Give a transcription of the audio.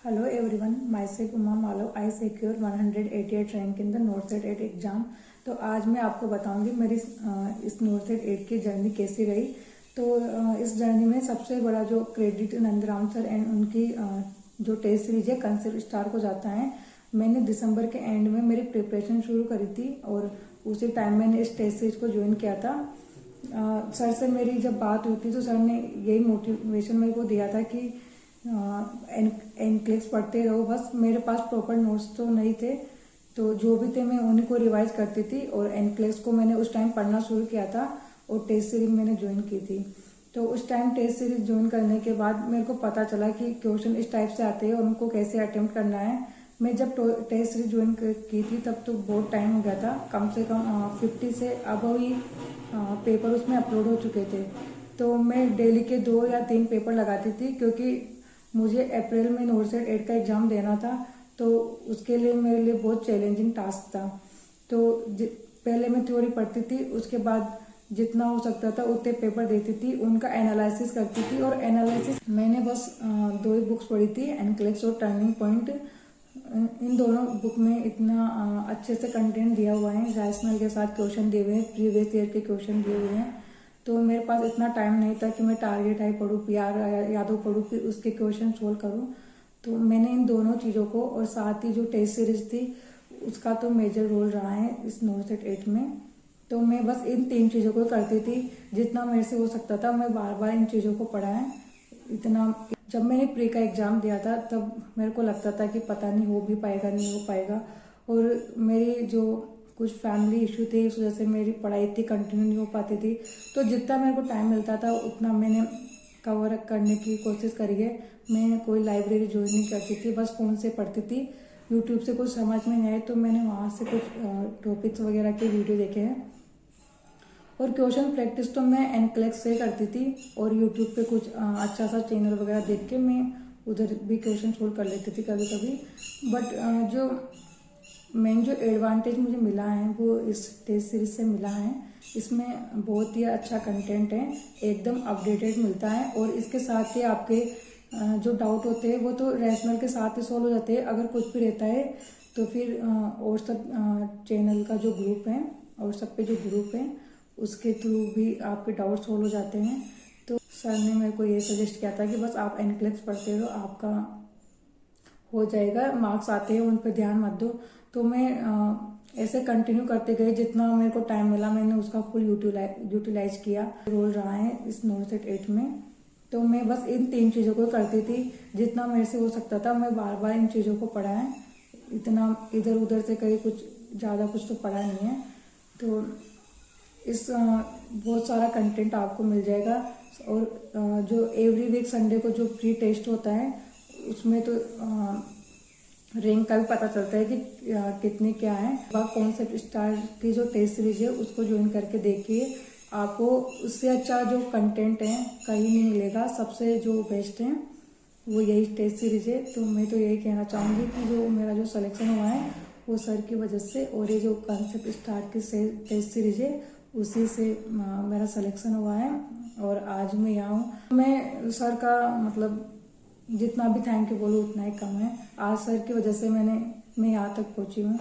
Hello everyone, myself Uma Malav. I secured 188 rank in the NORCET 8 exam. तो आज मैं आपको बताऊंगी मेरी इस NORCET 8 की जर्नी कैसी रही। तो इस जर्नी में सबसे बड़ा जो क्रेडिट नंदराम सर एंड उनकी जो टेस्ट सीरीज है कंसेप्ट स्टार को जाता है। मैंने दिसंबर के एंड में मेरी प्रिपरेशन शुरू करी थी और उसी टाइम मैंने इस टेस्ट सीरीज को ज्वाइन किया था। सर से मेरी जब बात हुई थी तो सर ने यही मोटिवेशन मेरे को दिया था कि एनक्लेक्स पढ़ते रहो। बस मेरे पास प्रॉपर नोट्स तो नहीं थे, तो जो भी थे मैं उन्हीं को रिवाइज करती थी और एनक्लेक्स को मैंने उस टाइम पढ़ना शुरू किया था और टेस्ट सीरीज मैंने ज्वाइन की थी। तो उस टाइम टेस्ट सीरीज ज्वाइन करने के बाद मेरे को पता चला कि क्वेश्चन इस टाइप से आते हैं और उनको कैसे अटेम्प्ट करना है। मैं जब टेस्ट सीरीज ज्वाइन की थी तब तो बहुत टाइम हो गया था, कम से कम 50 से अब ही पेपर उसमें अपलोड हो चुके थे। तो मैं डेली के 2 या 3 पेपर लगाती थी क्योंकि मुझे अप्रैल में NORCET 8 का एग्ज़ाम देना था। तो उसके लिए मेरे लिए बहुत चैलेंजिंग टास्क था। तो पहले मैं थ्योरी पढ़ती थी, उसके बाद जितना हो सकता था उतने पेपर देती थी, उनका एनालिसिस करती थी। और एनालिसिस मैंने बस 2 ही बुक्स पढ़ी थी, एनक्लेक्स और टर्निंग पॉइंट। इन दोनों बुक में इतना अच्छे से कंटेंट दिया हुआ है, रैशनल के साथ क्वेश्चन दिए हुए हैं, प्रीवियस ईयर के क्वेश्चन दिए हुए हैं। तो मेरे पास इतना टाइम नहीं था कि मैं टारगेट आई पढ़ूँ, PR यादव पढ़ूँ, फिर उसके क्वेश्चन सोल्व करूँ। तो मैंने इन दोनों चीज़ों को और साथ ही जो टेस्ट सीरीज थी उसका तो मेजर रोल रहा है इस NORCET 8 में। तो मैं बस इन 3 चीज़ों को करती थी, जितना मेरे से हो सकता था मैं बार बार इन चीज़ों को पढ़ा है। इतना जब मैंने प्री का एग्ज़ाम दिया था तब मेरे को लगता था कि पता नहीं हो भी पाएगा नहीं हो पाएगा। और मेरी जो कुछ फैमिली इशू थे इस वजह से मेरी पढ़ाई इतनी कंटिन्यू नहीं हो पाती थी। तो जितना मेरे को टाइम मिलता था उतना मैंने कवर अप करने की कोशिश करी है। मैं कोई लाइब्रेरी ज्वाइन नहीं करती थी, बस फ़ोन से पढ़ती थी। यूट्यूब से कुछ समझ में नहीं आए तो मैंने वहाँ से कुछ टॉपिक्स वगैरह के वीडियो देखे हैं। और क्वेश्चन प्रैक्टिस तो मैं एनक्लेक्स से करती थी और यूट्यूब पे कुछ अच्छा सा चैनल वगैरह देख के मैं उधर भी क्वेश्चन सोल्व कर लेती थी कभी कभी। बट जो मेन जो एडवांटेज मुझे मिला है वो इस टेस्ट सीरीज से मिला है। इसमें बहुत ही अच्छा कंटेंट है, एकदम अपडेटेड मिलता है। और इसके साथ ही आपके जो डाउट होते हैं वो तो रैशनल के साथ ही सॉल्व हो जाते हैं। अगर कुछ भी रहता है तो फिर और सब चैनल का जो ग्रुप है और सब पे जो ग्रुप है उसके थ्रू भी आपके डाउट सॉल्व हो जाते हैं। तो सर ने मेरे को ये सजेस्ट किया था कि बस आप एनक्लेक्स पढ़ते रहो, आपका हो जाएगा, मार्क्स आते हैं उन पर ध्यान मत दो। तो मैं ऐसे कंटिन्यू करते गए, जितना मेरे को टाइम मिला मैंने उसका फुल यूटिलाइज किया। रोल रहा है इस NORCET 8 में। तो मैं बस इन 3 चीज़ों को करती थी, जितना मेरे से हो सकता था मैं बार बार इन चीज़ों को पढ़ा है। इतना इधर उधर से कहीं कुछ ज़्यादा कुछ तो पढ़ा नहीं है। तो इस बहुत सारा कंटेंट आपको मिल जाएगा। और जो एवरी वीक संडे को जो फ्री टेस्ट होता है उसमें तो रैंक का भी पता चलता है कि कितने क्या है। कॉन्सेप्ट स्टार की जो टेस्ट सीरीज है उसको ज्वाइन करके देखिए, आपको उससे अच्छा जो कंटेंट है कहीं नहीं मिलेगा। सबसे जो बेस्ट है वो यही टेस्ट सीरीज है। तो मैं तो यही कहना चाहूँगी कि जो मेरा जो सिलेक्शन हुआ है वो सर की वजह से, और ये जो कॉन्सेप्ट स्टार की टेस्ट सीरीज है उसी से मेरा सिलेक्शन हुआ है और आज मैं यहाँ हूँ। मैं सर का मतलब जितना भी थैंक यू बोलूँ उतना ही कम है। आज सर की वजह से मैं यहाँ तक पहुँची हूँ।